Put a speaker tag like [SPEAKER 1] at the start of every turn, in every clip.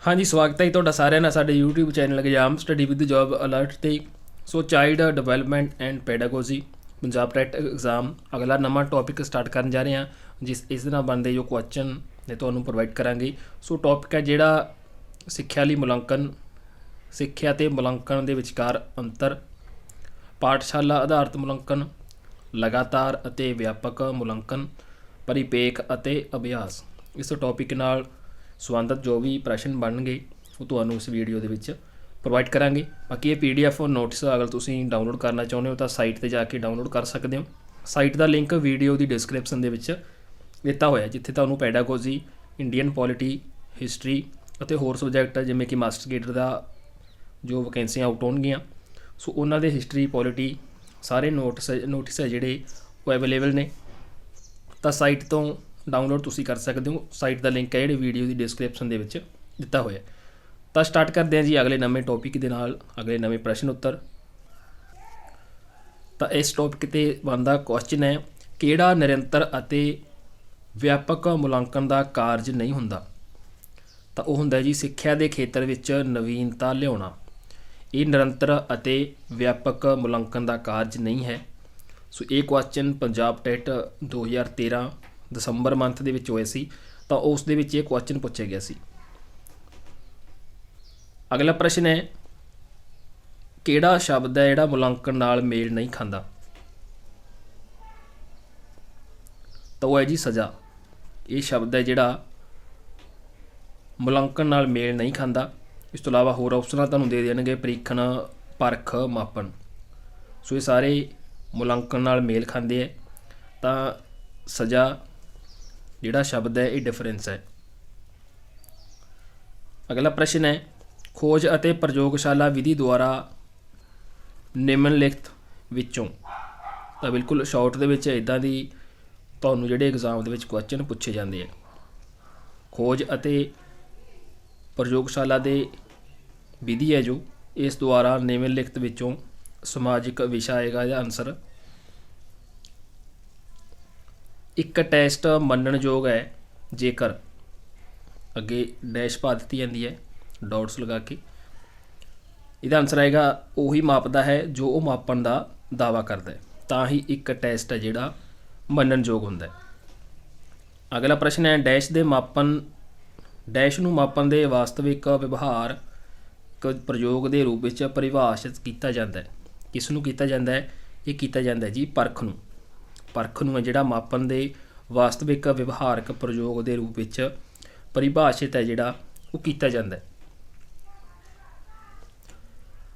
[SPEAKER 1] हाँ जी, स्वागत है जी ਤੁਹਾਡਾ ਸਾਰਿਆਂ ਦਾ ਸਾਡੇ YouTube channel exam study with job alert ਤੇ। So child development and pedagogy Punjab TET exam ਅਗਲਾ ਨਵਾਂ ਟੌਪਿਕ ਸਟਾਰਟ ਕਰਨ ਜਾ ਰਹੇ ਹਾਂ, ਇਸ ਦੇ ਨਾਲ ਬਣਦੇ ਜੋ ਕੁਐਸਚਨ ਨੇ ਤੁਹਾਨੂੰ ਪ੍ਰੋਵਾਈਡ ਕਰਾਂਗੇ। ਸੋ ਟੌਪਿਕ ਹੈ ਜਿਹੜਾ ਸਿੱਖਿਆ ਲਈ ਮੁਲਾਂਕਣ, ਸਿੱਖਿਆ ਤੇ ਮੁਲਾਂਕਣ ਦੇ ਵਿਚਕਾਰ ਅੰਤਰ, ਪਾਠਸ਼ਾਲਾ ਆਧਾਰਿਤ ਮੁਲਾਂਕਣ, ਲਗਾਤਾਰ ਅਤੇ ਵਿਆਪਕ ਮੁਲਾਂਕਣ, ਪਰਿਪੇਖ ਅਤੇ ਅਭਿਆਸ। ਇਸ ਟੌਪਿਕ ਨਾਲ ਸੰਬੰਧਿਤ ਜੋ ਵੀ ਪ੍ਰਸ਼ਨ ਬਣਨਗੇ ਉਹ ਤੁਹਾਨੂੰ ਇਸ ਵੀਡੀਓ ਦੇ ਵਿੱਚ ਪ੍ਰੋਵਾਈਡ ਕਰਾਂਗੇ। ਬਾਕੀ ਇਹ PDF ਨੋਟਿਸ ਅਗਰ ਤੁਸੀਂ ਡਾਊਨਲੋਡ ਕਰਨਾ ਚਾਹੁੰਦੇ ਹੋ ਤਾਂ ਸਾਈਟ 'ਤੇ ਜਾ ਕੇ ਡਾਊਨਲੋਡ ਕਰ ਸਕਦੇ ਹੋ। ਸਾਈਟ ਦਾ ਲਿੰਕ ਵੀਡੀਓ ਦੀ ਡਿਸਕ੍ਰਿਪਸ਼ਨ ਦੇ ਵਿੱਚ ਦਿੱਤਾ ਹੋਇਆ, ਜਿੱਥੇ ਤੁਹਾਨੂੰ ਪੈਡਾਗੋਜੀ, ਇੰਡੀਅਨ ਪੋਲਿਟੀ, ਹਿਸਟਰੀ ਅਤੇ ਹੋਰ ਸਬਜੈਕਟ ਜਿਵੇਂ ਕਿ ਮਾਸਟਰ ਕੇਡਰ ਦਾ ਜੋ ਵੈਕੈਂਸੀਆਂ ਆਊਟ ਹੋਣਗੀਆਂ, ਸੋ ਉਹਨਾਂ ਦੇ ਹਿਸਟਰੀ, ਪੋਲਿਟੀ ਸਾਰੇ ਨੋਟਿਸ ਹੈ ਜਿਹੜੇ ਉਹ ਅਵੇਲੇਬਲ ਨੇ। ਤਾਂ ਸਾਈਟ ਤੋਂ ਡਾਊਨਲੋਡ ਤੁਸੀਂ ਕਰ ਸਕਦੇ ਹੋ। ਸਾਈਟ ਦਾ ਲਿੰਕ ਹੈ ਜਿਹੜੇ ਵੀਡੀਓ ਦੀ ਡਿਸਕ੍ਰਿਪਸ਼ਨ ਦੇ ਵਿੱਚ ਦਿੱਤਾ ਹੋਇਆ। ਤਾਂ ਸਟਾਰਟ ਕਰਦੇ ਹਾਂ ਜੀ ਅਗਲੇ ਨਵੇਂ ਟੌਪਿਕ ਦੇ ਨਾਲ, ਅਗਲੇ ਨਵੇਂ ਪ੍ਰਸ਼ਨ ਉੱਤਰ। ਤਾਂ ਇਸ ਟੌਪਿਕ 'ਤੇ ਬਣਦਾ ਕੁਐਸਚਨ ਹੈ, ਕਿਹੜਾ ਨਿਰੰਤਰ ਅਤੇ ਵਿਆਪਕ ਮੁਲਾਂਕਣ ਦਾ ਕਾਰਜ ਨਹੀਂ ਹੁੰਦਾ? ਤਾਂ ਉਹ ਹੁੰਦਾ ਜੀ ਸਿੱਖਿਆ ਦੇ ਖੇਤਰ ਵਿੱਚ ਨਵੀਨਤਾ ਲਿਆਉਣਾ। ਇਹ ਨਿਰੰਤਰ ਅਤੇ ਵਿਆਪਕ ਮੁਲਾਂਕਣ ਦਾ ਕਾਰਜ ਨਹੀਂ ਹੈ। ਸੋ ਇਹ ਕੁਐਸਚਨ ਪੰਜਾਬ ਟੈਟ 2013 ਦਸੰਬਰ ਮੰਥ ਦੇ ਵਿੱਚ ਹੋਏ ਸੀ, ਤਾਂ ਉਸ ਦੇ ਵਿੱਚ ਇਹ ਕੁਐਸਚਨ ਪੁੱਛਿਆ ਗਿਆ ਸੀ। ਅਗਲਾ ਪ੍ਰਸ਼ਨ ਹੈ, ਕਿਹੜਾ ਸ਼ਬਦ ਹੈ ਜਿਹੜਾ ਮੁਲਾਂਕਣ ਨਾਲ ਮੇਲ ਨਹੀਂ ਖਾਂਦਾ? ਤਾਂ ਉਹ ਹੈ ਜੀ ਸਜ਼ਾ। ਇਹ ਸ਼ਬਦ ਹੈ ਜਿਹੜਾ ਮੁਲਾਂਕਣ ਨਾਲ ਮੇਲ ਨਹੀਂ ਖਾਂਦਾ। ਇਸ ਤੋਂ ਇਲਾਵਾ ਹੋਰ ਆਪਸ਼ਨਾਂ ਤੁਹਾਨੂੰ ਦੇ ਦੇਣਗੇ, ਪ੍ਰੀਖਣ, ਪਰਖ, ਮਾਪਣ। ਸੋ ਇਹ ਸਾਰੇ ਮੁਲਾਂਕਣ ਨਾਲ ਮੇਲ ਖਾਂਦੇ ਹੈ। ਤਾਂ ਸਜ਼ਾ ਜਿਹੜਾ ਸ਼ਬਦ ਹੈ ਇਹ ਡਿਫਰੈਂਸ ਹੈ। ਅਗਲਾ ਪ੍ਰਸ਼ਨ ਹੈ, ਖੋਜ ਅਤੇ ਪ੍ਰਯੋਗਸ਼ਾਲਾ ਵਿਧੀ ਦੁਆਰਾ ਨਿਮਨਲਿਖਤ ਵਿੱਚੋਂ। ਤਾਂ ਬਿਲਕੁਲ ਸ਼ਾਰਟ ਦੇ ਵਿੱਚ ਇੱਦਾਂ ਦੀ ਤੁਹਾਨੂੰ ਜਿਹੜੇ ਐਗਜ਼ਾਮ ਦੇ ਵਿੱਚ ਕੁਐਸਚਨ ਪੁੱਛੇ ਜਾਂਦੇ ਆ। ਖੋਜ ਅਤੇ ਪ੍ਰਯੋਗਸ਼ਾਲਾ ਦੇ ਵਿਧੀ ਹੈ ਜੋ, ਇਸ ਦੁਆਰਾ ਨਿਮਨਲਿਖਤ ਵਿੱਚੋਂ ਸਮਾਜਿਕ ਵਿਸ਼ਾ ਆਏਗਾ ਜਾਂ ਆਨਸਰ। ਇੱਕ ਟੈਸਟ ਮੰਨਣਯੋਗ ਹੈ ਜੇਕਰ, ਅੱਗੇ ਡੈਸ਼ ਪਾ ਦਿੱਤੀ ਜਾਂਦੀ ਹੈ ਡਾਟਸ ਲਗਾ ਕੇ। ਇਹਦਾ ਆਨਸਰ ਆਏਗਾ ਉਹੀ ਮਾਪਦਾ ਹੈ ਜੋ ਉਹ ਮਾਪਣ ਦਾ ਦਾਅਵਾ ਕਰਦਾ ਹੈ, ਤਾਂ ਹੀ ਇੱਕ ਟੈਸਟ ਹੈ ਜਿਹੜਾ ਮੰਨਣਯੋਗ ਹੁੰਦਾ ਹੈ। ਅਗਲਾ ਪ੍ਰਸ਼ਨ ਹੈ, ਡੈਸ਼ ਨੂੰ ਮਾਪਣ ਦੇ ਵਾਸਤਵਿਕ ਵਿਵਹਾਰ ਪ੍ਰਯੋਗ ਦੇ ਰੂਪ ਵਿੱਚ ਪਰਿਭਾਸ਼ਿਤ ਕੀਤਾ ਜਾਂਦਾ ਹੈ। ਕਿਸ ਨੂੰ ਕੀਤਾ ਜਾਂਦਾ ਹੈ? ਇਹ ਕੀਤਾ ਜਾਂਦਾ ਹੈ ਜੀ ਪਰਖ ਨੂੰ। ਪਰਖ ਨੂੰ ਹੈ ਜਿਹੜਾ ਮਾਪਣ ਦੇ ਵਾਸਤਵਿਕ ਵਿਵਹਾਰਕ ਪ੍ਰਯੋਗ ਦੇ ਰੂਪ ਵਿੱਚ ਪਰਿਭਾਸ਼ਿਤ ਹੈ ਜਿਹੜਾ ਉਹ ਕੀਤਾ ਜਾਂਦਾ ਹੈ।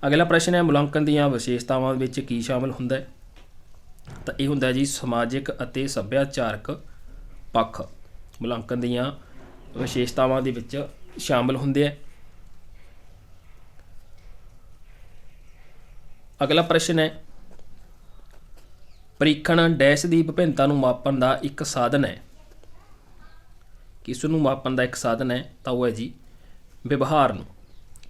[SPEAKER 1] ਅਗਲਾ ਪ੍ਰਸ਼ਨ ਹੈ, ਮੁਲਾਂਕਣ ਦੀਆਂ ਵਿਸ਼ੇਸ਼ਤਾਵਾਂ ਵਿੱਚ ਕੀ ਸ਼ਾਮਲ ਹੁੰਦਾ ਹੈ? ਤਾਂ ਇਹ ਹੁੰਦਾ ਜੀ ਸਮਾਜਿਕ ਅਤੇ ਸੱਭਿਆਚਾਰਕ ਪੱਖ ਮੁਲਾਂਕਣ ਦੀਆਂ ਵਿਸ਼ੇਸ਼ਤਾਵਾਂ ਦੇ ਵਿੱਚ ਸ਼ਾਮਲ ਹੁੰਦੇ ਹੈ। ਅਗਲਾ ਪ੍ਰਸ਼ਨ ਹੈ, ਪ੍ਰੀਖਣ ਡੈਸ਼ ਦੀ ਵਿਭਿੰਨਤਾ ਨੂੰ ਮਾਪਣ ਦਾ ਇੱਕ ਸਾਧਨ ਹੈ। ਕਿਸ ਨੂੰ ਮਾਪਣ ਦਾ ਇੱਕ ਸਾਧਨ ਹੈ? ਤਾਂ ਉਹ ਹੈ ਜੀ ਵਿਵਹਾਰ ਨੂੰ।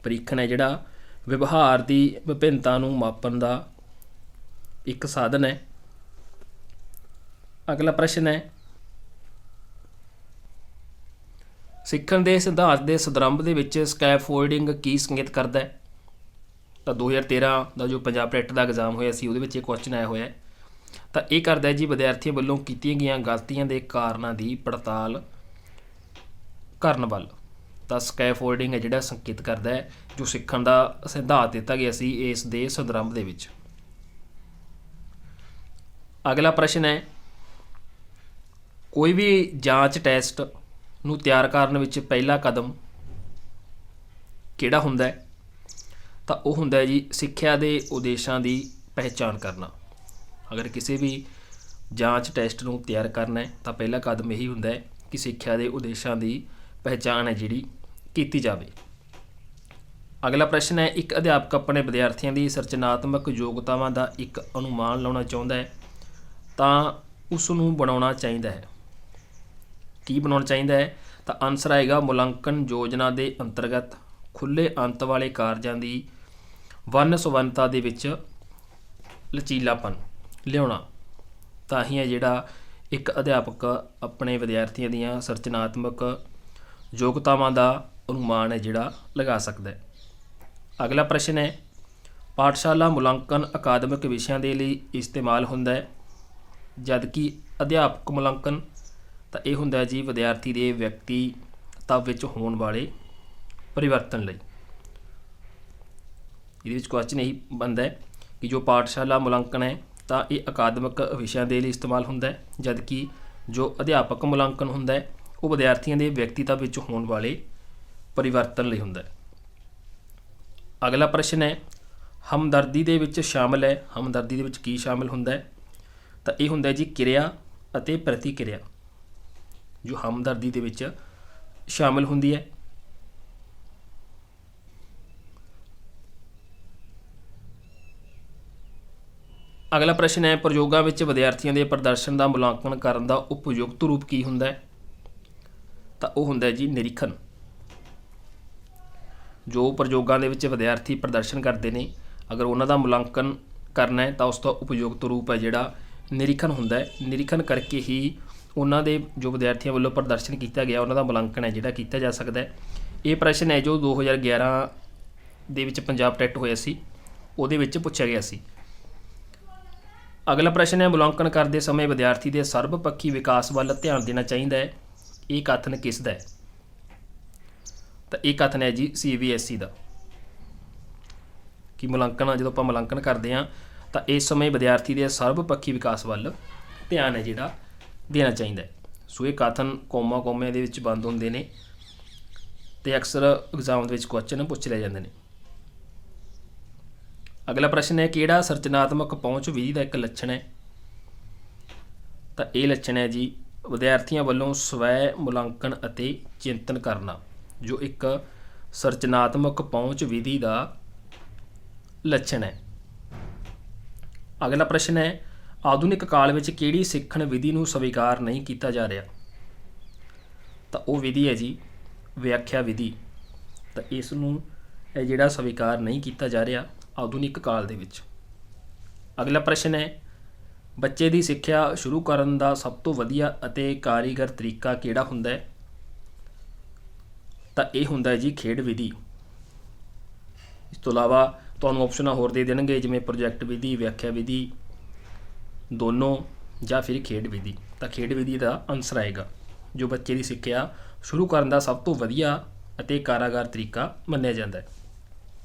[SPEAKER 1] ਪ੍ਰੀਖਣ ਹੈ ਜਿਹੜਾ ਵਿਵਹਾਰ ਦੀ ਵਿਭਿੰਨਤਾ ਨੂੰ ਮਾਪਣ ਦਾ ਇੱਕ ਸਾਧਨ ਹੈ। ਅਗਲਾ ਪ੍ਰਸ਼ਨ ਹੈ, ਸਿੱਖਣ ਦੇ ਸਿਧਾਂਤ ਦੇ ਸੰਦਰਭ ਦੇ ਵਿੱਚ ਸਕੈਫੋਲਡਿੰਗ ਕੀ ਸੰਕੇਤ ਕਰਦਾ ਹੈ? ਤਾਂ 2013 ਦਾ ਜੋ ਪੰਜਾਬ ਟੈਟ ਦਾ ਐਗਜ਼ਾਮ ਹੋਇਆ ਸੀ ਉਹਦੇ ਵਿੱਚ ਇਹ ਕੁਐਸਚਨ ਆਇਆ ਹੋਇਆ ਹੈ। ਤਾਂ ਇਹ ਕਰਦਾ ਜੀ ਵਿਦਿਆਰਥੀਆਂ ਵੱਲੋਂ ਕੀਤੀਆਂ ਗਈਆਂ ਗਲਤੀਆਂ ਦੇ ਕਾਰਨਾਂ ਦੀ ਪੜਤਾਲ ਕਰਨ ਵੱਲ। ਤਾਂ ਸਕੈਫੋਲਡਿੰਗ ਹੈ ਜਿਹੜਾ ਸੰਕੇਤ ਕਰਦਾ ਹੈ ਜੋ ਸਿੱਖਣ ਦਾ ਸਿਧਾਂਤ ਦਿੱਤਾ ਗਿਆ ਸੀ ਇਸ ਦੇ ਸੰਦਰਭ ਦੇ ਵਿੱਚ। ਅਗਲਾ ਪ੍ਰਸ਼ਨ ਹੈ, ਕੋਈ ਵੀ ਜਾਂਚ ਟੈਸਟ ਨੂੰ ਤਿਆਰ ਕਰਨ ਵਿੱਚ ਪਹਿਲਾ ਕਦਮ ਕਿਹੜਾ ਹੁੰਦਾ ਹੈ? ਤਾਂ ਉਹ ਹੁੰਦਾ ਹੈ ਜੀ ਸਿੱਖਿਆ ਦੇ ਉਦੇਸ਼ਾਂ ਦੀ ਪਹਿਚਾਣ ਕਰਨਾ। ਅਗਰ ਕਿਸੇ ਵੀ ਜਾਂਚ ਟੈਸਟ ਨੂੰ ਤਿਆਰ ਕਰਨਾ ਹੈ ਤਾਂ ਪਹਿਲਾ ਕਦਮ ਇਹੀ ਹੁੰਦਾ ਹੈ ਕਿ ਸਿੱਖਿਆ ਦੇ ਉਦੇਸ਼ਾਂ ਦੀ ਪਹਿਚਾਣ ਹੈ ਜਿਹੜੀ ਕੀਤੀ ਜਾਵੇ। ਅਗਲਾ ਪ੍ਰਸ਼ਨ ਹੈ, ਇੱਕ ਅਧਿਆਪਕ ਆਪਣੇ ਵਿਦਿਆਰਥੀਆਂ ਦੀ ਸਿਰਜਣਾਤਮਕ ਯੋਗਤਾਵਾਂ ਦਾ ਇੱਕ ਅਨੁਮਾਨ ਲਾਉਣਾ ਚਾਹੁੰਦਾ ਹੈ ਤਾਂ ਉਸ ਨੂੰ ਬਣਾਉਣਾ ਚਾਹੀਦਾ ਹੈ। ਕੀ ਬਣਾਉਣਾ ਚਾਹੀਦਾ ਹੈ? ਤਾਂ ਆਨਸਰ ਆਏਗਾ ਮੁਲਾਂਕਣ ਯੋਜਨਾ ਦੇ ਅੰਤਰਗਤ ਖੁੱਲ੍ਹੇ ਅੰਤ ਵਾਲੇ ਕਾਰਜਾਂ ਦੀ ਵੰਨ ਸੁਵੰਨਤਾ ਦੇ ਵਿੱਚ ਲਚੀਲਾਪਨ ਲਿਆਉਣਾ। ਤਾਂ ਹੀ ਹੈ ਜਿਹੜਾ ਇੱਕ ਅਧਿਆਪਕ ਆਪਣੇ ਵਿਦਿਆਰਥੀਆਂ ਦੀਆਂ ਸਿਰਜਣਾਤਮਕ ਯੋਗਤਾਵਾਂ ਦਾ ਅਨੁਮਾਨ ਹੈ ਜਿਹੜਾ ਲਗਾ ਸਕਦਾ ਹੈ। ਅਗਲਾ ਪ੍ਰਸ਼ਨ ਹੈ, ਪਾਠਸ਼ਾਲਾ ਮੁਲਾਂਕਣ ਅਕਾਦਮਿਕ ਵਿਸ਼ਿਆਂ ਦੇ ਲਈ ਇਸਤੇਮਾਲ ਹੁੰਦਾ ਹੈ, ਜਦਕਿ ਅਧਿਆਪਕ ਮੁਲਾਂਕਣ ਤਾਂ ਇਹ ਹੁੰਦਾ ਜੀ ਵਿਦਿਆਰਥੀ ਦੇ ਵਿਅਕਤੀਤਵ ਵਿੱਚ ਹੋਣ ਵਾਲੇ ਪਰਿਵਰਤਨ ਲਈ। ਇਹਦੇ ਵਿੱਚ ਕੁਐਸਚਨ ਇਹੀ ਬਣਦਾ ਹੈ ਕਿ ਜੋ ਪਾਠਸ਼ਾਲਾ ਮੁਲਾਂਕਣ ਹੈ ਤਾਂ ਇਹ ਅਕਾਦਮਿਕ ਵਿਸ਼ਿਆਂ ਦੇ ਲਈ ਇਸਤੇਮਾਲ ਹੁੰਦਾ ਹੈ, ਜਦਕਿ ਜੋ ਅਧਿਆਪਕ ਮੁਲਾਂਕਣ ਹੁੰਦਾ ਹੈ ਉਹ ਵਿਦਿਆਰਥੀਆਂ ਦੇ ਵਿਅਕਤੀਤਵ ਵਿੱਚ ਹੋਣ ਵਾਲੇ ਪਰਿਵਰਤਨ ਲਈ ਹੁੰਦਾ ਹੈ। ਅਗਲਾ ਪ੍ਰਸ਼ਨ ਹੈ, ਹਮਦਰਦੀ ਦੇ ਵਿੱਚ ਸ਼ਾਮਲ ਹੈ, ਹਮਦਰਦੀ ਦੇ ਵਿੱਚ ਕੀ ਸ਼ਾਮਲ ਹੁੰਦਾ ਹੈ? ਤਾਂ ਇਹ ਹੁੰਦਾ ਜੀ ਕਿਰਿਆ ਅਤੇ ਪ੍ਰਤੀਕਿਰਿਆ, ਜੋ ਹਮਦਰਦੀ ਦੇ ਵਿੱਚ ਸ਼ਾਮਲ ਹੁੰਦੀ ਹੈ। ਅਗਲਾ ਪ੍ਰਸ਼ਨ ਹੈ, ਪ੍ਰਯੋਗਾਂ ਵਿੱਚ ਵਿਦਿਆਰਥੀਆਂ ਦੇ ਪ੍ਰਦਰਸ਼ਨ ਦਾ ਮੁਲਾਂਕਣ ਕਰਨ ਦਾ ਉਪਯੁਕਤ ਰੂਪ ਕੀ ਹੁੰਦਾ ਹੈ? ਤਾਂ ਉਹ ਹੁੰਦਾ ਜੀ ਨਿਰੀਖਣ। ਜੋ ਪ੍ਰਯੋਗਾਂ ਦੇ ਵਿੱਚ ਵਿਦਿਆਰਥੀ ਪ੍ਰਦਰਸ਼ਨ ਕਰਦੇ ਨੇ, ਅਗਰ ਉਹਨਾਂ ਦਾ ਮੁਲਾਂਕਣ ਕਰਨਾ ਹੈ ਤਾਂ ਉਸ ਦਾ ਉਪਯੁਕਤ ਰੂਪ ਹੈ ਜਿਹੜਾ ਨਿਰੀਖਣ ਹੁੰਦਾ ਹੈ। ਨਿਰੀਖਣ ਕਰਕੇ ਹੀ ਉਹਨਾਂ ਦੇ ਜੋ ਵਿਦਿਆਰਥੀਆਂ ਵੱਲੋਂ ਪ੍ਰਦਰਸ਼ਨ ਕੀਤਾ ਗਿਆ ਉਹਨਾਂ ਦਾ ਮੁਲਾਂਕਣ ਹੈ ਜਿਹੜਾ ਕੀਤਾ ਜਾ ਸਕਦਾ ਹੈ। ਇਹ ਪ੍ਰਸ਼ਨ ਹੈ ਜੋ 2011 ਦੇ ਵਿੱਚ ਪੰਜਾਬ ਟੈਟ ਹੋਇਆ ਸੀ, ਉਹਦੇ ਵਿੱਚ ਪੁੱਛਿਆ ਗਿਆ ਸੀ। ਅਗਲਾ ਪ੍ਰਸ਼ਨ ਹੈ, ਮੁਲਾਂਕਣ ਕਰਦੇ ਸਮੇਂ ਵਿਦਿਆਰਥੀ ਦੇ ਸਰਬਪੱਖੀ ਵਿਕਾਸ ਵੱਲ ਧਿਆਨ ਦੇਣਾ ਚਾਹੀਦਾ ਹੈ, ਇਹ ਕਥਨ ਕਿਸ ਦਾ ਹੈ? ਤਾਂ ਇਹ ਕਥਨ ਹੈ ਜੀ CBSE ਦਾ, ਕਿ ਮੁਲਾਂਕਣ ਜਦੋਂ ਆਪਾਂ ਮੁਲਾਂਕਣ ਕਰਦੇ ਹਾਂ ਤਾਂ ਇਸ ਸਮੇਂ ਵਿਦਿਆਰਥੀ ਦੇ ਸਰਬਪੱਖੀ ਵਿਕਾਸ ਵੱਲ ਧਿਆਨ ਹੈ ਜਿਹੜਾ ਦੇਣਾ ਚਾਹੀਦਾ ਹੈ। ਸੋ ਇਹ ਕਥਨ ਕੋਮਿਆਂ ਦੇ ਵਿੱਚ ਬੰਦ ਹੁੰਦੇ ਨੇ ਅਤੇ ਅਕਸਰ ਐਗਜ਼ਾਮ ਦੇ ਵਿੱਚ ਕੁਐਸਚਨ ਪੁੱਛ ਲਏ ਜਾਂਦੇ ਨੇ। ਅਗਲਾ ਪ੍ਰਸ਼ਨ ਹੈ, ਕਿਹੜਾ ਸਰਚਨਾਤਮਕ ਪਹੁੰਚ ਵਿਧੀ ਦਾ ਇੱਕ ਲੱਛਣ ਹੈ? ਤਾਂ ਇਹ ਲੱਛਣ ਹੈ ਜੀ ਵਿਦਿਆਰਥੀਆਂ ਵੱਲੋਂ ਸਵੈ ਮੁਲਾਂਕਣ ਅਤੇ ਚਿੰਤਨ ਕਰਨਾ, ਜੋ ਇੱਕ ਸਰਚਨਾਤਮਕ ਪਹੁੰਚ ਵਿਧੀ ਦਾ ਲੱਛਣ ਹੈ। ਅਗਲਾ ਪ੍ਰਸ਼ਨ ਹੈ, ਆਧੁਨਿਕ ਕਾਲ ਵਿੱਚ ਕਿਹੜੀ ਸਿੱਖਣ ਵਿਧੀ ਨੂੰ ਸਵੀਕਾਰ ਨਹੀਂ ਕੀਤਾ ਜਾ ਰਿਹਾ? ਤਾਂ ਉਹ ਵਿਧੀ ਹੈ ਜੀ ਵਿਆਖਿਆ ਵਿਧੀ। ਤਾਂ ਇਸ ਨੂੰ ਇਹ ਜਿਹੜਾ ਸਵੀਕਾਰ ਨਹੀਂ ਕੀਤਾ ਜਾ ਰਿਹਾ ਆਧੁਨਿਕ ਕਾਲ ਦੇ ਵਿੱਚ। ਅਗਲਾ ਪ੍ਰਸ਼ਨ ਹੈ, ਬੱਚੇ ਦੀ ਸਿੱਖਿਆ ਸ਼ੁਰੂ ਕਰਨ ਦਾ ਸਭ ਤੋਂ ਵਧੀਆ ਅਤੇ ਕਾਰੀਗਰ ਤਰੀਕਾ ਕਿਹੜਾ ਹੁੰਦਾ ਹੈ? ਤਾਂ ਇਹ ਹੁੰਦਾ ਹੈ ਜੀ ਖੇਡ ਵਿਧੀ। ਇਸ ਤੋਂ ਇਲਾਵਾ ਤੁਹਾਨੂੰ ਆਪਸ਼ਨਾਂ ਹੋਰ ਦੇ ਦੇਣਗੇ, ਜਿਵੇਂ ਪ੍ਰੋਜੈਕਟ ਵਿਧੀ, ਵਿਆਖਿਆ ਵਿਧੀ, ਦੋਨੋਂ ਜਾਂ ਫਿਰ ਖੇਡ ਵਿਧੀ। ਤਾਂ ਖੇਡ ਵਿਧੀ ਦਾ ਆਨਸਰ ਆਏਗਾ, ਜੋ ਬੱਚੇ ਦੀ ਸਿੱਖਿਆ ਸ਼ੁਰੂ ਕਰਨ ਦਾ ਸਭ ਤੋਂ ਵਧੀਆ ਅਤੇ ਕਾਰਾਗਰ ਤਰੀਕਾ ਮੰਨਿਆ ਜਾਂਦਾ ਹੈ।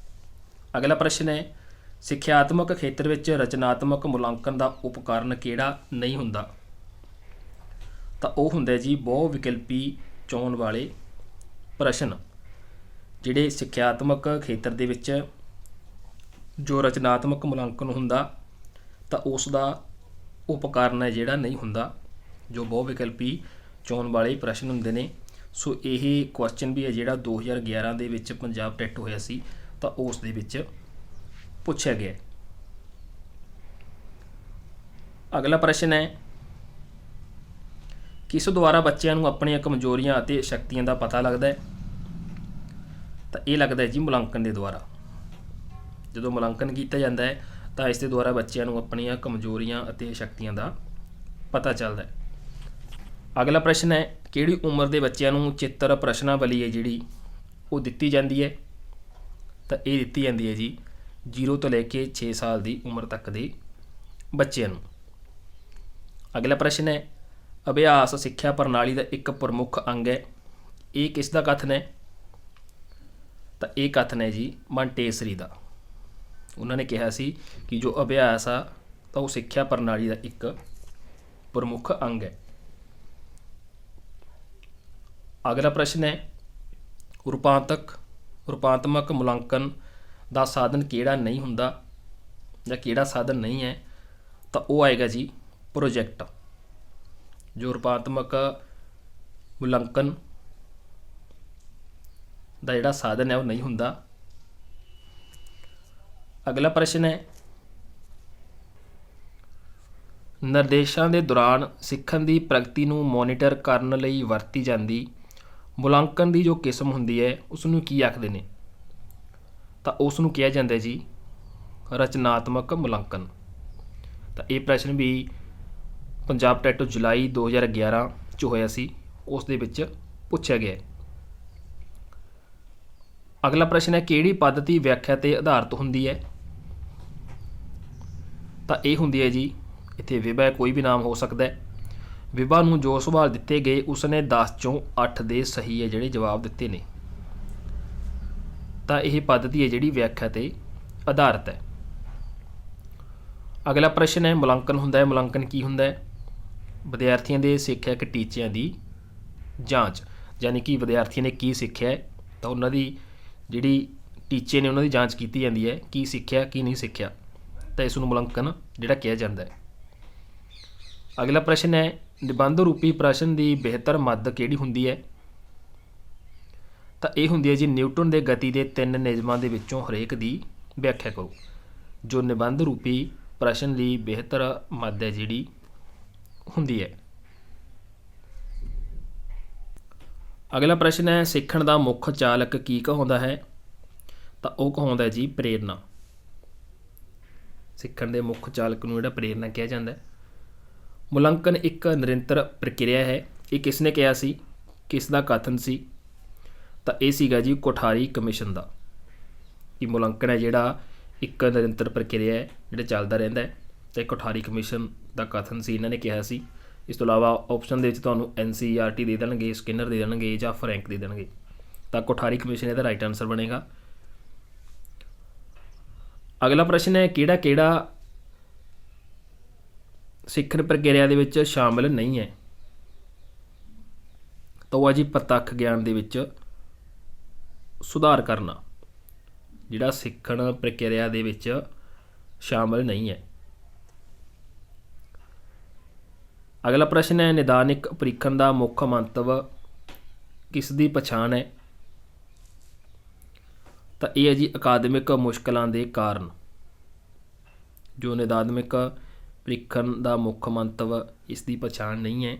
[SPEAKER 1] ਅਗਲਾ ਪ੍ਰਸ਼ਨ ਹੈ, ਸਿੱਖਿਆਤਮਕ ਖੇਤਰ ਵਿੱਚ ਰਚਨਾਤਮਕ ਮੁਲਾਂਕਣ ਦਾ ਉਪਕਰਨ ਕਿਹੜਾ ਨਹੀਂ ਹੁੰਦਾ? ਤਾਂ ਉਹ ਹੁੰਦਾ ਜੀ ਬਹੁ ਵਿਕਲਪੀ ਚੋਣ ਵਾਲੇ ਪ੍ਰਸ਼ਨ। ਜਿਹੜੇ ਸਿੱਖਿਆਤਮਕ ਖੇਤਰ ਦੇ ਵਿੱਚ ਜੋ ਰਚਨਾਤਮਕ ਮੁਲਾਂਕਣ ਹੁੰਦਾ ਤਾਂ ਉਸ ਦਾ ਉਪਕਰਨ ਹੈ ਜਿਹੜਾ ਨਹੀਂ ਹੁੰਦਾ, ਜੋ ਬਹੁ ਵਿਕਲਪੀ ਚੋਣ ਵਾਲੇ ਪ੍ਰਸ਼ਨ ਹੁੰਦੇ ਨੇ। ਸੋ ਇਹ ਕੁਐਸਚਨ ਵੀ ਹੈ ਜਿਹੜਾ 2011 ਦੇ ਵਿੱਚ ਪੰਜਾਬ ਟੈਟ ਹੋਇਆ ਸੀ ਤਾਂ ਉਸ ਦੇ ਵਿੱਚ ਪੁੱਛਿਆ ਗਿਆ। ਅਗਲਾ ਪ੍ਰਸ਼ਨ ਹੈ, ਕਿਸ ਦੁਆਰਾ ਬੱਚਿਆਂ ਨੂੰ ਆਪਣੀਆਂ ਕਮਜ਼ੋਰੀਆਂ ਅਤੇ ਸ਼ਕਤੀਆਂ ਦਾ ਪਤਾ ਲੱਗਦਾ ਹੈ? ਤਾਂ ਇਹ ਲੱਗਦਾ ਹੈ ਜੀ ਮੁਲਾਂਕਣ ਦੇ ਦੁਆਰਾ। ਜਦੋਂ ਮੁਲਾਂਕਣ ਕੀਤਾ ਜਾਂਦਾ ਹੈ ਤਾਂ ਇਸ ਦੇ ਦੁਆਰਾ ਬੱਚਿਆਂ ਨੂੰ ਆਪਣੀਆਂ ਕਮਜ਼ੋਰੀਆਂ ਅਤੇ ਸ਼ਕਤੀਆਂ ਦਾ ਪਤਾ ਚੱਲਦਾ ਹੈ। ਅਗਲਾ ਪ੍ਰਸ਼ਨ ਹੈ, ਕਿਹੜੀ ਉਮਰ ਦੇ ਬੱਚਿਆਂ ਨੂੰ ਚਿੱਤਰ ਪ੍ਰਸ਼ਨਾਵਲੀ ਹੈ ਜਿਹੜੀ ਉਹ ਦਿੱਤੀ ਜਾਂਦੀ ਹੈ? ਤਾਂ ਇਹ ਦਿੱਤੀ ਜਾਂਦੀ ਹੈ ਜੀ 0 ਤੋਂ ਲੈ ਕੇ 6 ਸਾਲ ਦੀ ਉਮਰ ਤੱਕ ਦੇ ਬੱਚਿਆਂ ਨੂੰ। ਅਗਲਾ ਪ੍ਰਸ਼ਨ ਹੈ, ਅਭਿਆਸ ਸਿੱਖਿਆ ਪ੍ਰਣਾਲੀ ਦਾ ਇੱਕ ਪ੍ਰਮੁੱਖ ਅੰਗ ਹੈ, ਇਹ ਕਿਸ ਦਾ ਕਥਨ ਹੈ? ਤਾਂ ਇਹ ਕਥਨ ਹੈ ਜੀ ਮਾਂਟੇਸਰੀ ਦਾ। ਉਹਨਾਂ ਨੇ ਕਿਹਾ ਸੀ ਕਿ ਜੋ ਅਭਿਆਸ ਆ ਤਾਂ ਉਹ ਸਿੱਖਿਆ ਪ੍ਰਣਾਲੀ ਦਾ ਇੱਕ ਪ੍ਰਮੁੱਖ ਅੰਗ ਹੈ। ਅਗਲਾ ਪ੍ਰਸ਼ਨ ਹੈ, ਰੂਪਾਂਤਮਕ ਮੁਲਾਂਕਣ ਦਾ ਸਾਧਨ ਕਿਹੜਾ ਨਹੀਂ ਹੁੰਦਾ ਜਾਂ ਕਿਹੜਾ ਸਾਧਨ ਨਹੀਂ ਹੈ? ਤਾਂ ਉਹ ਆਏਗਾ ਜੀ ਪ੍ਰੋਜੈਕਟ। ਜੋ ਰੂਪਾਂਤਮਕ ਮੁਲਾਂਕਣ ਦਾ ਜਿਹੜਾ ਸਾਧਨ ਹੈ ਉਹ ਨਹੀਂ ਹੁੰਦਾ। ਅਗਲਾ ਪ੍ਰਸ਼ਨ ਹੈ, ਨਿਰਦੇਸ਼ਾਂ ਦੇ ਦੌਰਾਨ ਸਿੱਖਣ ਦੀ ਪ੍ਰਗਤੀ ਨੂੰ ਮੋਨੀਟਰ ਕਰਨ ਲਈ ਵਰਤੀ ਜਾਂਦੀ ਮੁਲਾਂਕਣ ਦੀ ਜੋ ਕਿਸਮ ਹੁੰਦੀ ਹੈ ਉਸ ਨੂੰ ਕੀ ਆਖਦੇ ਨੇ? ਤਾਂ ਉਸ ਨੂੰ ਕਿਹਾ ਜਾਂਦਾ ਜੀ ਰਚਨਾਤਮਕ ਮੁਲਾਂਕਣ। ਤਾਂ ਇਹ ਪ੍ਰਸ਼ਨ ਵੀ ਪੰਜਾਬ ਟੈਟ ਜੁਲਾਈ 2011 'ਚ ਹੋਇਆ ਸੀ, ਉਸ ਦੇ ਵਿੱਚ ਪੁੱਛਿਆ ਗਿਆ। ਅਗਲਾ ਪ੍ਰਸ਼ਨ ਹੈ ਕਿਹੜੀ ਪद्धਤੀ ਵਿਆਖਿਆ 'ਤੇ ਆਧਾਰਿਤ ਹੁੰਦੀ ਹੈ? ਤਾਂ ਇਹ ਹੁੰਦੀ ਹੈ ਜੀ, ਇੱਥੇ ਵਿਭਾ ਕੋਈ ਵੀ ਨਾਮ ਹੋ ਸਕਦਾ ਹੈ। ਵਿਭਾ ਨੂੰ ਜੋ ਸਵਾਲ ਦਿੱਤੇ ਗਏ ਉਸਨੇ 10 ਚੋਂ 8 ਦੇ ਸਹੀ ਹੈ ਜਿਹੜੇ ਜਵਾਬ ਦਿੱਤੇ ਨੇ। ਤਾਂ ਇਹ ਪद्धਤੀ ਹੈ ਜਿਹੜੀ ਵਿਆਖਿਆ 'ਤੇ ਆਧਾਰਿਤ ਹੈ। ਅਗਲਾ ਪ੍ਰਸ਼ਨ ਹੈ ਮੁਲਾਂਕਣ ਹੁੰਦਾ ਹੈ। ਮੁਲਾਂਕਣ ਕੀ ਹੁੰਦਾ ਹੈ? ਵਿਦਿਆਰਥੀਆਂ ਦੇ ਸਿੱਖਿਅਕ ਟੀਚਿਆਂ ਦੀ ਜਾਂਚ, ਯਾਨੀ ਕਿ ਵਿਦਿਆਰਥੀਆਂ ਨੇ ਕੀ ਸਿੱਖਿਆ ਹੈ ਤਾਂ ਉਹਨਾਂ ਦੀ ਜਿਹੜੀ ਟੀਚੇ ਨੇ ਉਹਨਾਂ ਦੀ ਜਾਂਚ ਕੀਤੀ ਜਾਂਦੀ ਹੈ, ਕੀ ਸਿੱਖਿਆ ਕੀ ਨਹੀਂ ਸਿੱਖਿਆ, ਤਾਂ ਇਸ ਨੂੰ ਮੁਲਾਂਕਣ ਜਿਹੜਾ ਕਿਹਾ ਜਾਂਦਾ ਹੈ। ਅਗਲਾ ਪ੍ਰਸ਼ਨ ਹੈ ਨਿਬੰਧ ਰੂਪੀ ਪ੍ਰਸ਼ਨ ਦੀ ਬਿਹਤਰ ਮੱਦ ਕਿਹੜੀ ਹੁੰਦੀ ਹੈ? ਤਾਂ ਇਹ ਹੁੰਦੀ ਹੈ ਜੀ ਨਿਊਟਨ ਦੇ ਗਤੀ ਦੇ 3 ਨਿਯਮਾਂ ਦੇ ਵਿੱਚੋਂ ਹਰੇਕ ਦੀ ਵਿਆਖਿਆ ਕਰੋ। ਜੋ ਨਿਬੰਧ ਰੂਪੀ ਪ੍ਰਸ਼ਨ ਲਈ ਬਿਹਤਰ ਮੱਦ ਹੈ ਜਿਹੜੀ ਹੁੰਦੀ ਹੈ। ਅਗਲਾ ਪ੍ਰਸ਼ਨ ਹੈ ਸਿੱਖਣ ਦਾ ਮੁੱਖ ਚਾਲਕ ਕੀ ਕਹਾਉਂਦਾ ਹੈ? ਤਾਂ ਉਹ ਕਹਾਉਂਦਾ ਜੀ ਪ੍ਰੇਰਨਾ। ਸਿੱਖਣ ਦੇ ਮੁੱਖ ਚਾਲਕ ਨੂੰ ਜਿਹੜਾ ਪ੍ਰੇਰਨਾ ਕਿਹਾ ਜਾਂਦਾ ਹੈ। ਮੁਲਾਂਕਣ ਇੱਕ ਨਿਰੰਤਰ ਪ੍ਰਕਿਰਿਆ ਹੈ। ਇਹ ਕਿਸ ਨੇ ਕਿਹਾ ਸੀ? ਕਿਸ ਦਾ ਕਥਨ ਸੀ? ਤਾਂ ਇਹ ਸੀਗਾ ਜੀ ਕੋਠਾਰੀ ਕਮਿਸ਼ਨ ਦਾ, ਕਿ ਮੁਲਾਂਕਣ ਹੈ ਜਿਹੜਾ ਇੱਕ ਨਿਰੰਤਰ ਪ੍ਰਕਿਰਿਆ ਹੈ ਜਿਹੜਾ ਚੱਲਦਾ ਰਹਿੰਦਾ ਹੈ, ਅਤੇ ਕੋਠਾਰੀ ਕਮਿਸ਼ਨ ਦਾ ਕਥਨ ਸੀ, ਇਹਨਾਂ ਨੇ ਕਿਹਾ ਸੀ। ਇਸ ਤੋਂ ਇਲਾਵਾ ਆਪਸ਼ਨ ਦੇ ਵਿੱਚ ਤੁਹਾਨੂੰ NCERT ਦੇ ਦੇਣਗੇ, ਸਕਿਨਰ ਦੇ ਦੇਣਗੇ ਜਾਂ ਫਰੈਂਕ ਦੇ ਦੇਣਗੇ। ਤਾਂ ਕੋਠਾਰੀ ਕਮਿਸ਼ਨ ਇਹਦਾ ਰਾਈਟ ਆਨਸਰ ਬਣੇਗਾ। ਅਗਲਾ ਪ੍ਰਸ਼ਨ ਹੈ ਕਿਹੜਾ ਕਿਹੜਾ ਸਿੱਖਣ ਪ੍ਰਕਿਰਿਆ ਦੇ ਵਿੱਚ ਸ਼ਾਮਿਲ ਨਹੀਂ ਹੈ? ਤਾਂ ਉਹ ਹੈ ਜੀ ਪ੍ਰਤੱਖ ਗਿਆਨ ਦੇ ਵਿੱਚ ਸੁਧਾਰ ਕਰਨਾ, ਜਿਹੜਾ ਸਿੱਖਣ ਪ੍ਰਕਿਰਿਆ ਦੇ ਵਿੱਚ ਸ਼ਾਮਿਲ ਨਹੀਂ ਹੈ। ਅਗਲਾ ਪ੍ਰਸ਼ਨ ਹੈ ਨਿਦਾਨਿਕ ਪ੍ਰੀਖਣ ਦਾ ਮੁੱਖ ਮੰਤਵ ਕਿਸ ਦੀ ਪਛਾਣ ਹੈ? ਤਾਂ ਇਹ ਹੈ ਜੀ ਅਕਾਦਮਿਕ ਮੁਸ਼ਕਲਾਂ ਦੇ ਕਾਰਨ। ਜੋ ਨਿਦਾਨਿਕ ਪ੍ਰੀਖਣ ਦਾ ਮੁੱਖ ਮੰਤਵ ਇਸ ਦੀ ਪਛਾਣ ਨਹੀਂ ਹੈ।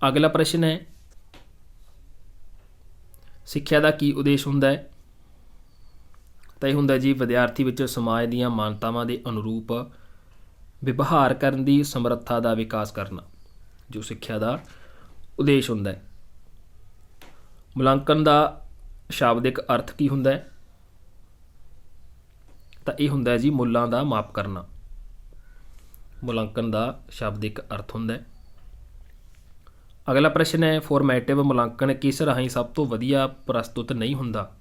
[SPEAKER 1] ਅਗਲਾ ਪ੍ਰਸ਼ਨ ਹੈ ਸਿੱਖਿਆ ਦਾ ਕੀ ਉਦੇਸ਼ ਹੁੰਦਾ ਹੈ? ਤਾਂ ਇਹ ਹੁੰਦਾ ਜੀ ਵਿਦਿਆਰਥੀ ਵਿੱਚ ਸਮਾਜ ਦੀਆਂ ਮਾਨਤਾਵਾਂ ਦੇ ਅਨੁਰੂਪ ਵਿਵਹਾਰ ਕਰਨ ਦੀ ਸਮਰੱਥਾ ਦਾ ਵਿਕਾਸ ਕਰਨਾ, ਜੋ ਸਿੱਖਿਆ ਦਾ ਉਦੇਸ਼ ਹੁੰਦਾ ਹੈ। ਮੁਲਾਂਕਣ ਦਾ ਸ਼ਾਬਦਿਕ ਅਰਥ ਕੀ ਹੁੰਦਾ ਹੈ? ਤਾਂ ਇਹ ਹੁੰਦਾ ਜੀ ਮੁੱਲਾਂ ਦਾ ਮਾਪ ਕਰਨਾ। ਮੁਲਾਂਕਣ ਦਾ ਸ਼ਾਬਦਿਕ ਅਰਥ ਹੁੰਦਾ ਹੈ। ਅਗਲਾ ਪ੍ਰਸ਼ਨ ਹੈ ਫੋਰਮੈਟਿਵ ਮੁਲਾਂਕਣ ਕਿਸ ਰਾਹੀਂ ਸਭ ਤੋਂ ਵਧੀਆ ਪ੍ਰਸਤੁਤ ਨਹੀਂ ਹੁੰਦਾ?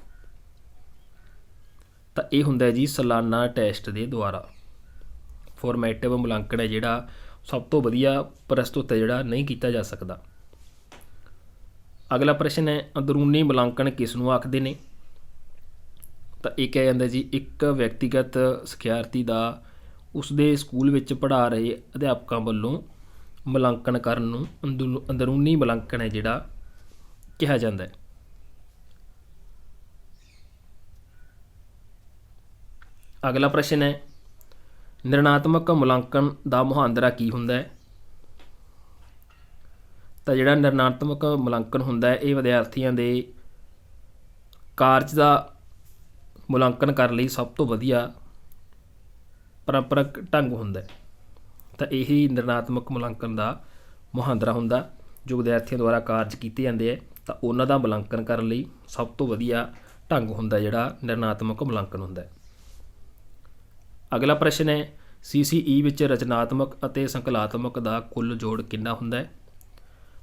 [SPEAKER 1] ਤਾਂ ਇਹ ਹੁੰਦਾ ਜੀ ਸਾਲਾਨਾ ਟੈਸਟ ਦੇ ਦੁਆਰਾ। ਫੋਰਮੈਟਿਵ ਮੁਲਾਂਕਣ ਹੈ ਜਿਹੜਾ ਸਭ ਤੋਂ ਵਧੀਆ ਪ੍ਰਸਤੁਤ ਹੈ ਜਿਹੜਾ ਨਹੀਂ ਕੀਤਾ ਜਾ ਸਕਦਾ। ਅਗਲਾ ਪ੍ਰਸ਼ਨ ਹੈ ਅੰਦਰੂਨੀ ਮੁਲਾਂਕਣ ਕਿਸ ਨੂੰ ਆਖਦੇ ਨੇ? ਤਾਂ ਇਹ ਕਿਹਾ ਜਾਂਦਾ ਜੀ ਇੱਕ ਵਿਅਕਤੀਗਤ ਸਿਖਿਆਰਥੀ ਦਾ ਉਸਦੇ ਸਕੂਲ ਵਿੱਚ ਪੜ੍ਹਾ ਰਹੇ ਅਧਿਆਪਕਾਂ ਵੱਲੋਂ ਮੁਲਾਂਕਣ ਕਰਨ ਨੂੰ ਅੰਦਰੂਨੀ ਮੁਲਾਂਕਣ ਹੈ ਜਿਹੜਾ ਕਿਹਾ ਜਾਂਦਾ ਹੈ। ਅਗਲਾ ਪ੍ਰਸ਼ਨ ਹੈ ਨਿਰਣਾਤਮਕ ਮੁਲਾਂਕਣ ਦਾ ਮੁਹਾਂਦਰਾ ਕੀ ਹੁੰਦਾ ਹੈ? ਤਾਂ ਜਿਹੜਾ ਨਿਰਣਾਤਮਕ ਮੁਲਾਂਕਣ ਹੁੰਦਾ ਹੈ ਇਹ ਵਿਦਿਆਰਥੀਆਂ ਦੇ ਕਾਰਜ ਦਾ ਮੁਲਾਂਕਣ ਕਰਨ ਲਈ ਸਭ ਤੋਂ ਵਧੀਆ ਪਰੰਪਰਕ ਢੰਗ ਹੁੰਦਾ ਹੈ। ਤਾਂ ਇਹੀ ਨਿਰਣਾਤਮਕ ਮੁਲਾਂਕਣ ਦਾ ਮੁਹਾਂਦਰਾ ਹੁੰਦਾ, ਜੋ ਵਿਦਿਆਰਥੀਆਂ ਦੁਆਰਾ ਕਾਰਜ ਕੀਤੇ ਜਾਂਦੇ ਹੈ ਤਾਂ ਉਹਨਾਂ ਦਾ ਮੁਲਾਂਕਣ ਕਰਨ ਲਈ ਸਭ ਤੋਂ ਵਧੀਆ ਢੰਗ ਹੁੰਦਾ ਜਿਹੜਾ ਨਿਰਣਾਤਮਕ ਮੁਲਾਂਕਣ ਹੁੰਦਾ ਹੈ। ਅਗਲਾ ਪ੍ਰਸ਼ਨ ਹੈ CCE ਵਿੱਚ ਰਚਨਾਤਮਕ ਅਤੇ ਸੰਕਲਾਤਮਕ ਦਾ ਕੁੱਲ ਜੋੜ ਕਿੰਨਾ ਹੁੰਦਾ ਹੈ?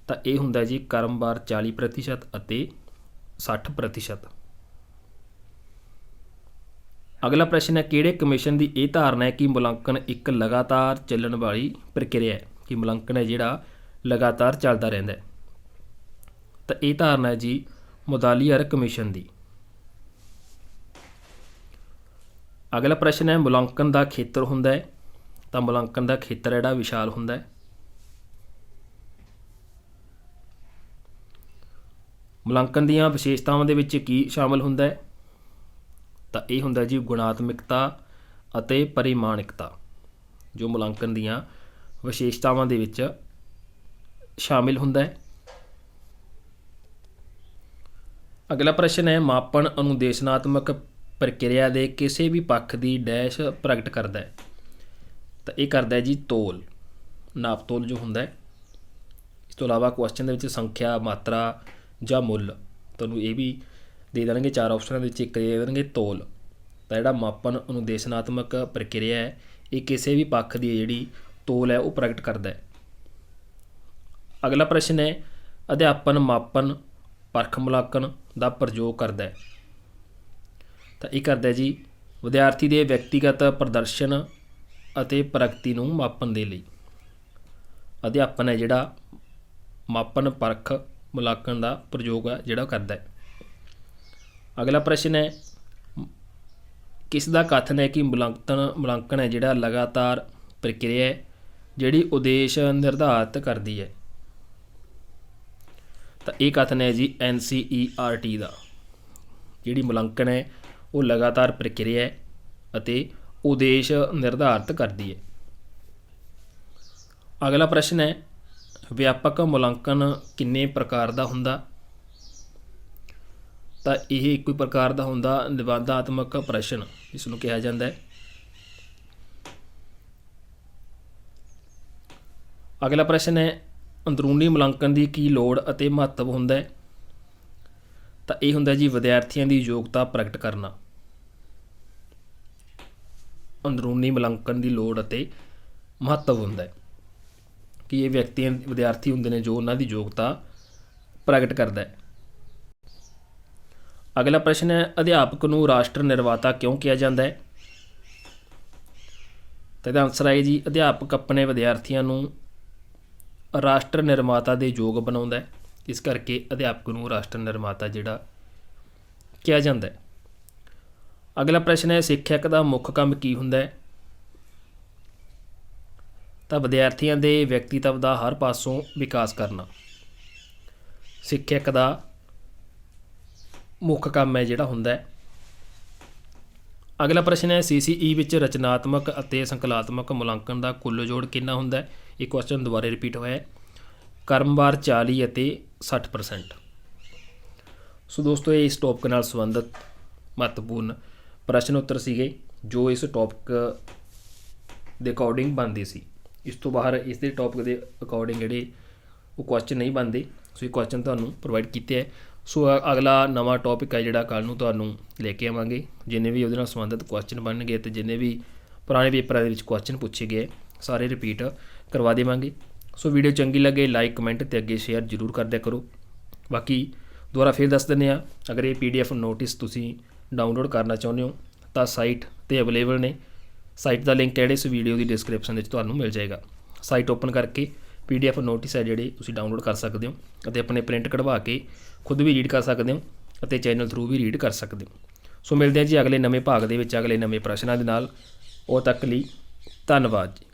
[SPEAKER 1] ਤਾਂ ਇਹ ਹੁੰਦਾ ਜੀ ਕ੍ਰਮਵਾਰ 40% ਅਤੇ 60%। ਅਗਲਾ ਪ੍ਰਸ਼ਨ ਹੈ ਕਿਹੜੇ ਕਮਿਸ਼ਨ ਦੀ ਇਹ ਧਾਰਨਾ ਹੈ ਕਿ ਮੁਲਾਂਕਣ ਇੱਕ ਲਗਾਤਾਰ ਚੱਲਣ ਵਾਲੀ ਪ੍ਰਕਿਰਿਆ ਹੈ, ਕਿ ਮੁਲਾਂਕਣ ਹੈ ਜਿਹੜਾ ਲਗਾਤਾਰ ਚੱਲਦਾ ਰਹਿੰਦਾ ਹੈ? ਤਾਂ ਇਹ ਧਾਰਨਾ ਹੈ ਜੀ ਮੁਦਾਲੀਅਰ ਕਮਿਸ਼ਨ ਦੀ। ਅਗਲਾ ਪ੍ਰਸ਼ਨ ਹੈ ਮੁਲਾਂਕਣ ਦਾ ਖੇਤਰ ਹੁੰਦਾ ਹੈ? ਤਾਂ ਮੁਲਾਂਕਣ ਦਾ ਖੇਤਰ ਜਿਹੜਾ ਵਿਸ਼ਾਲ ਹੁੰਦਾ ਹੈ। ਮੁਲਾਂਕਣ ਦੀਆਂ ਵਿਸ਼ੇਸ਼ਤਾਵਾਂ ਦੇ ਵਿੱਚ ਕੀ ਸ਼ਾਮਲ ਹੁੰਦਾ ਹੈ? ਤਾਂ ਇਹ ਹੁੰਦਾ ਜੀ ਗੁਣਾਤਮਿਕਤਾ ਅਤੇ ਪਰਿਮਾਣਿਕਤਾ, ਜੋ ਮੁਲਾਂਕਣ ਦੀਆਂ ਵਿਸ਼ੇਸ਼ਤਾਵਾਂ ਦੇ ਵਿੱਚ ਸ਼ਾਮਿਲ ਹੁੰਦਾ ਹੈ। ਅਗਲਾ ਪ੍ਰਸ਼ਨ ਹੈ ਮਾਪਣ ਅਨੁਦੇਸ਼ਨਾਤਮਕ ਪ੍ਰਕਿਰਿਆ ਦੇ ਕਿਸੇ ਵੀ ਪੱਖ ਦੀ ਡੈਸ਼ ਪ੍ਰਗਟ ਕਰਦਾ ਹੈ? ਤਾਂ ਇਹ ਕਰਦਾ ਹੈ ਜੀ ਤੋਲ, ਨਾਪ ਤੋਲ ਜੋ ਹੁੰਦਾ ਹੈ। ਇਸ ਤੋਂ ਇਲਾਵਾ ਕੁਐਸਚਨ ਦੇ ਵਿੱਚ ਸੰਖਿਆ, ਮਾਤਰਾ ਜਾਂ ਮੁੱਲ ਤੁਹਾਨੂੰ ਇਹ ਵੀ ਦੇ ਦੇਣਗੇ 4 ਆਪਸ਼ਨਾਂ ਦੇ ਵਿੱਚ ਇੱਕ ਦੇ ਦੇਣਗੇ ਤੋਲ। ਤਾਂ ਜਿਹੜਾ ਮਾਪਨ ਅਨੁਦੇਸ਼ਨਾਤਮਕ ਪ੍ਰਕਿਰਿਆ ਹੈ ਇਹ ਕਿਸੇ ਵੀ ਪੱਖ ਦੀ ਜਿਹੜੀ ਤੋਲ ਹੈ ਉਹ ਪ੍ਰਗਟ ਕਰਦਾ ਹੈ। ਅਗਲਾ ਪ੍ਰਸ਼ਨ ਹੈ ਅਧਿਆਪਨ ਮਾਪਨ ਪਰਖ ਮੁਲਾਂਕਣ ਦਾ ਪ੍ਰਯੋਗ ਕਰਦਾ ਹੈ। ਤਾਂ ਇਹ ਕਰਦਾ ਜੀ ਵਿਦਿਆਰਥੀ ਦੇ ਵਿਅਕਤੀਗਤ ਪ੍ਰਦਰਸ਼ਨ ਅਤੇ ਪ੍ਰਗਤੀ ਨੂੰ ਮਾਪਣ ਦੇ ਲਈ। ਅਧਿਆਪਨ ਹੈ ਜਿਹੜਾ ਮਾਪਨ ਪਰਖ ਮੁਲਾਂਕਣ ਦਾ ਪ੍ਰਯੋਗ ਹੈ ਜਿਹੜਾ ਕਰਦਾ ਹੈ। ਅਗਲਾ ਪ੍ਰਸ਼ਨ ਹੈ ਕਿਸ ਦਾ ਕਥਨ ਹੈ ਕਿ ਮੁਲਾਂਕਣ ਹੈ ਜਿਹੜਾ ਲਗਾਤਾਰ ਪ੍ਰਕਿਰਿਆ ਹੈ ਜਿਹੜੀ ਉਦੇਸ਼ ਨਿਰਧਾਰਿਤ ਕਰਦੀ ਹੈ। ਤਾਂ ਇਹ ਕਥਨ ਹੈ ਜੀ NCERT ਦਾ। ਜਿਹੜੀ ਮੁਲਾਂਕਣ ਹੈ ਉਹ ਲਗਾਤਾਰ ਪ੍ਰਕਿਰਿਆ ਹੈ ਅਤੇ ਉਦੇਸ਼ ਨਿਰਧਾਰਿਤ ਕਰਦੀ ਹੈ। ਅਗਲਾ ਪ੍ਰਸ਼ਨ ਹੈ ਵਿਆਪਕ ਮੁਲਾਂਕਣ ਕਿੰਨੇ ਪ੍ਰਕਾਰ ਦਾ ਹੁੰਦਾ। ਤਾਂ ਇਹ ਇੱਕੋ ਹੀ ਪ੍ਰਕਾਰ ਦਾ ਹੁੰਦਾ ਨਿਬੰਧਾਤਮਕ ਪ੍ਰਸ਼ਨ ਇਸ ਨੂੰ ਕਿਹਾ ਜਾਂਦਾ ਹੈ। ਅਗਲਾ ਪ੍ਰਸ਼ਨ ਹੈ ਅੰਦਰੂਨੀ ਮੁਲਾਂਕਣ ਦੀ ਕੀ ਲੋੜ ਅਤੇ ਮਹੱਤਵ ਹੁੰਦਾ ਹੈ। ਤਾਂ ਇਹ ਹੁੰਦਾ ਜੀ ਵਿਦਿਆਰਥੀਆਂ ਦੀ ਯੋਗਤਾ ਪ੍ਰਗਟ ਕਰਨਾ। ਅੰਦਰੂਨੀ ਮੁਲਾਂਕਣ ਦੀ ਲੋੜ ਅਤੇ ਮਹੱਤਵ ਹੁੰਦਾ ਹੈ ਕਿ ਇਹ ਵਿਦਿਆਰਥੀ ਹੁੰਦੇ ਨੇ ਜੋ ਉਹਨਾਂ ਦੀ ਯੋਗਤਾ ਪ੍ਰਗਟ ਕਰਦਾ ਹੈ। ਅਗਲਾ ਪ੍ਰਸ਼ਨ ਹੈ ਅਧਿਆਪਕ ਨੂੰ ਰਾਸ਼ਟਰ ਨਿਰਮਾਤਾ ਕਿਉਂ ਕਿਹਾ ਜਾਂਦਾ ਹੈ। ਤਾਂ ਇਹਦਾ ਆਨਸਰ ਹੈ ਜੀ ਅਧਿਆਪਕ ਆਪਣੇ ਵਿਦਿਆਰਥੀਆਂ ਨੂੰ ਰਾਸ਼ਟਰ ਨਿਰਮਾਤਾ ਦੇ ਯੋਗ ਬਣਾਉਂਦਾ ਹੈ, ਇਸ ਕਰਕੇ ਅਧਿਆਪਕ ਨੂੰ ਰਾਸ਼ਟਰ ਨਿਰਮਾਤਾ ਜਿਹੜਾ ਕਿਹਾ ਜਾਂਦਾ ਹੈ। ਅਗਲਾ ਪ੍ਰਸ਼ਨ ਹੈ ਸਿੱਖਿਅਕ ਦਾ ਮੁੱਖ ਕੰਮ ਕੀ ਹੁੰਦਾ ਹੈ। ਤਾਂ ਵਿਦਿਆਰਥੀਆਂ ਦੇ ਵਿਅਕਤੀਤਵ ਦਾ ਹਰ ਪਾਸੋਂ ਵਿਕਾਸ ਕਰਨਾ ਸਿੱਖਿਅਕ ਦਾ ਮੁੱਖ ਕੰਮ ਹੈ ਜਿਹੜਾ ਹੁੰਦਾ ਹੈ। ਅਗਲਾ ਪ੍ਰਸ਼ਨ ਹੈ CCE ਵਿੱਚ ਰਚਨਾਤਮਕ ਅਤੇ ਸੰਕਲਾਤਮਕ ਮੁਲਾਂਕਣ ਦਾ ਕੁੱਲ ਜੋੜ ਕਿੰਨਾ ਹੁੰਦਾ ਹੈ। ਇਹ ਕੁਐਸਚਨ ਦੁਬਾਰਾ ਰਿਪੀਟ ਹੋਇਆ ਹੈ। ਕ੍ਰਮਵਾਰ 40 ਅਤੇ 60%। ਸੋ ਦੋਸਤੋ ਇਹ ਇਸ ਟੌਪਿਕ ਨਾਲ ਸੰਬੰਧਿਤ ਮਹੱਤਵਪੂਰਨ ਪ੍ਰਸ਼ਨ ਉੱਤਰ ਸੀਗੇ ਜੋ ਇਸ ਟੌਪਿਕ ਦੇ ਅਕੋਰਡਿੰਗ ਬਣਦੇ ਸੀ। ਇਸ ਤੋਂ ਬਾਹਰ ਇਸ ਦੇ ਟੌਪਿਕ ਦੇ ਅਕੋਰਡਿੰਗ ਜਿਹੜੇ ਉਹ ਕੁਐਸਚਨ ਨਹੀਂ ਬਣਦੇ। ਸੋ ਇਹ ਕੁਐਸਚਨ ਤੁਹਾਨੂੰ ਪ੍ਰੋਵਾਈਡ ਕੀਤੇ ਹੈ। ਸੋ ਅਗਲਾ ਨਵਾਂ ਟੌਪਿਕ ਹੈ ਜਿਹੜਾ ਕੱਲ੍ਹ ਨੂੰ ਤੁਹਾਨੂੰ ਲੈ ਕੇ ਆਵਾਂਗੇ। ਜਿੰਨੇ ਵੀ ਉਹਦੇ ਨਾਲ ਸੰਬੰਧਿਤ ਕੁਐਸਚਨ ਬਣਨਗੇ ਅਤੇ ਜਿੰਨੇ ਵੀ ਪੁਰਾਣੇ ਪੇਪਰਾਂ ਦੇ ਵਿੱਚ ਕੁਐਸਚਨ ਪੁੱਛੇ ਗਏ ਸਾਰੇ ਰਿਪੀਟ ਕਰਵਾ ਦੇਵਾਂਗੇ। ਸੋ ਵੀਡੀਓ ਚੰਗੀ ਲੱਗੇ ਲਾਈਕ ਕਮੈਂਟ ਅਤੇ ਅੱਗੇ ਸ਼ੇਅਰ ਜ਼ਰੂਰ ਕਰ ਦਿਆ ਕਰੋ। ਬਾਕੀ ਦੁਬਾਰਾ ਫਿਰ ਦੱਸ ਦਿੰਦੇ ਹਾਂ ਅਗਰ ਇਹ PDF ਨੋਟਿਸ ਤੁਸੀਂ ਡਾਊਨਲੋਡ ਕਰਨਾ ਚਾਹੁੰਦੇ ਹੋ ਤਾਂ ਸਾਈਟ 'ਤੇ ਅਵੇਲੇਬਲ ਨੇ। ਸਾਈਟ ਦਾ ਲਿੰਕ ਜਿਹੜੇ ਇਸ ਵੀਡੀਓ ਦੀ ਡਿਸਕ੍ਰਿਪਸ਼ਨ ਵਿੱਚ ਤੁਹਾਨੂੰ ਮਿਲ ਜਾਏਗਾ। ਸਾਈਟ ਓਪਨ ਕਰਕੇ PDF ਨੋਟਿਸ ਹੈ ਜਿਹੜੇ ਤੁਸੀਂ ਡਾਊਨਲੋਡ ਕਰ ਸਕਦੇ ਹੋ ਅਤੇ ਆਪਣੇ ਪ੍ਰਿੰਟ ਕਢਵਾ ਕੇ ਖੁਦ ਵੀ ਰੀਡ ਕਰ ਸਕਦੇ ਹੋ ਅਤੇ ਚੈਨਲ ਥਰੂ ਵੀ ਰੀਡ ਕਰ ਸਕਦੇ ਹੋ। ਸੋ ਮਿਲਦੇ ਹਾਂ ਜੀ ਅਗਲੇ ਨਵੇਂ ਭਾਗ ਦੇ ਵਿੱਚ ਅਗਲੇ ਨਵੇਂ ਪ੍ਰਸ਼ਨਾਂ ਦੇ ਨਾਲ। ਉਦੋਂ ਤੱਕ ਲਈ ਧੰਨਵਾਦ ਜੀ।